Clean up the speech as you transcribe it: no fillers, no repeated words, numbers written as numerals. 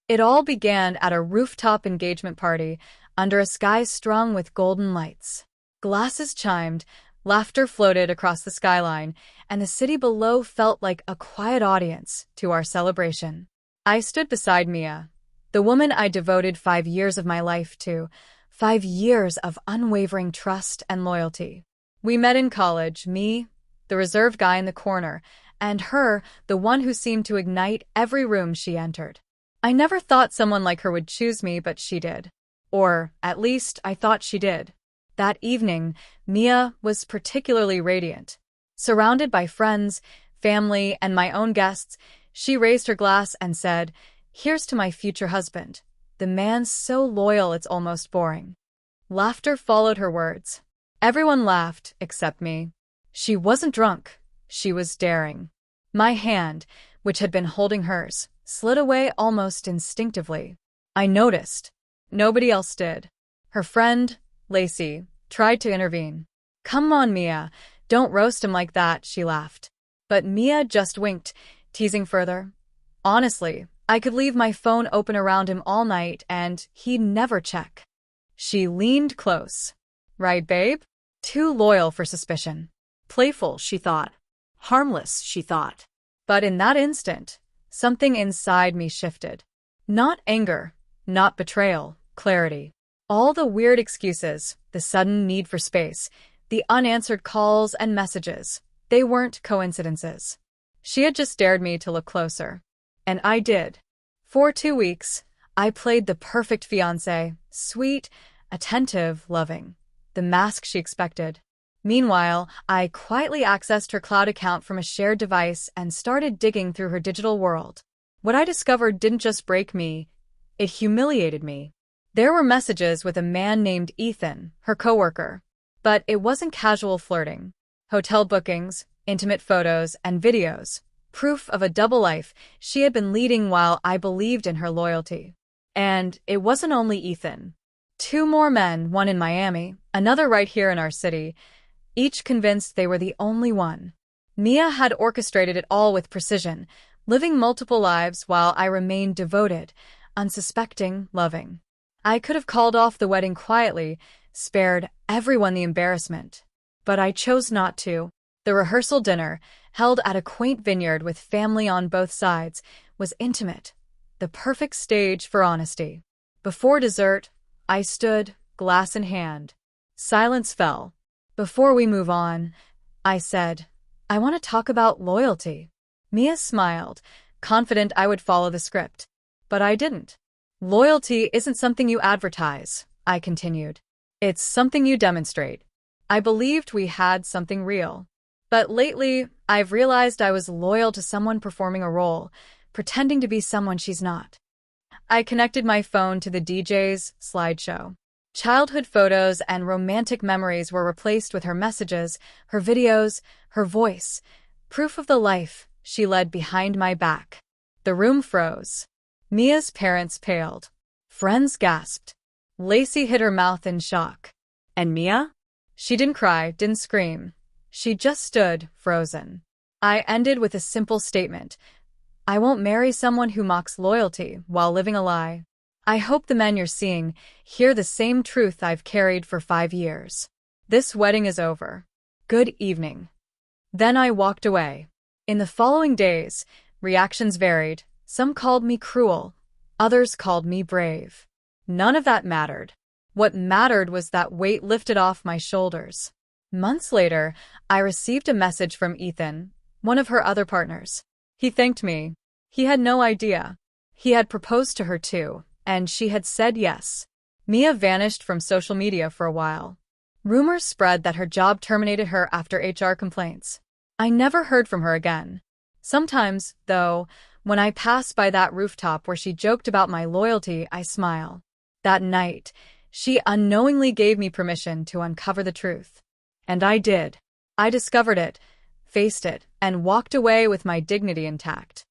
It all began at a rooftop engagement party under a sky strung with golden lights. Glasses chimed, laughter floated across the skyline, and the city below felt like a quiet audience to our celebration. I stood beside Mia, the woman I devoted 5 years of my life to, 5 years of unwavering trust and loyalty. We met in college, me, the reserved guy in the corner, and her, the one who seemed to ignite every room she entered. I never thought someone like her would choose me, but she did. Or, at least, I thought she did. That evening, Mia was particularly radiant. Surrounded by friends, family, and my own guests, she raised her glass and said, "Here's to my future husband, the man so loyal it's almost boring." Laughter followed her words. Everyone laughed, except me. She wasn't drunk. She was daring. My hand, which had been holding hers, slid away almost instinctively. I noticed. Nobody else did. Her friend, Lacey, tried to intervene. "Come on, Mia, don't roast him like that," she laughed. But Mia just winked, teasing further. Honestly, I could leave my phone open around him all night and he'd never check. She leaned close. Right, babe? Too loyal for suspicion. Playful, she thought. Harmless, she thought. But in that instant, something inside me shifted. Not anger, not betrayal, clarity. All the weird excuses, the sudden need for space, the unanswered calls and messages, they weren't coincidences. She had just dared me to look closer. And I did. For 2 weeks, I played the perfect fiancé, sweet, attentive, loving. The mask she expected. Meanwhile, I quietly accessed her cloud account from a shared device and started digging through her digital world. What I discovered didn't just break me, it humiliated me. There were messages with a man named Ethan, her coworker. But it wasn't casual flirting. Hotel bookings, intimate photos, and videos. Proof of a double life she had been leading while I believed in her loyalty. And it wasn't only Ethan. 2 more men, one in Miami, another right here in our city, each convinced they were the only one. Mia had orchestrated it all with precision, living multiple lives while I remained devoted, unsuspecting, loving. I could have called off the wedding quietly, spared everyone the embarrassment. But I chose not to. The rehearsal dinner, held at a quaint vineyard with family on both sides, was intimate, the perfect stage for honesty. Before dessert, I stood, glass in hand. Silence fell. "Before we move on," I said, "I want to talk about loyalty." Mia smiled, confident I would follow the script. But I didn't. "Loyalty isn't something you advertise," I continued. "It's something you demonstrate." I believed we had something real. But lately, I've realized I was loyal to someone performing a role, pretending to be someone she's not. I connected my phone to the DJ's slideshow. Childhood photos and romantic memories were replaced with her messages, her videos, her voice, proof of the life she led behind my back. The room froze. Mia's parents paled. Friends gasped. Lacey hid her mouth in shock. And Mia? She didn't cry, didn't scream. She just stood, frozen. I ended with a simple statement. I won't marry someone who mocks loyalty while living a lie. I hope the men you're seeing hear the same truth I've carried for 5 years. This wedding is over. Good evening. Then I walked away. In the following days, reactions varied. Some called me cruel. Others called me brave. None of that mattered. What mattered was that weight lifted off my shoulders. Months later, I received a message from Ethan, one of her other partners. He thanked me. He had no idea. He had proposed to her too, and she had said yes. Mia vanished from social media for a while. Rumors spread that her job terminated her after HR complaints. I never heard from her again. Sometimes, though, when I pass by that rooftop where she joked about my loyalty, I smile. That night, she unknowingly gave me permission to uncover the truth. And I did. I discovered it, faced it, and walked away with my dignity intact.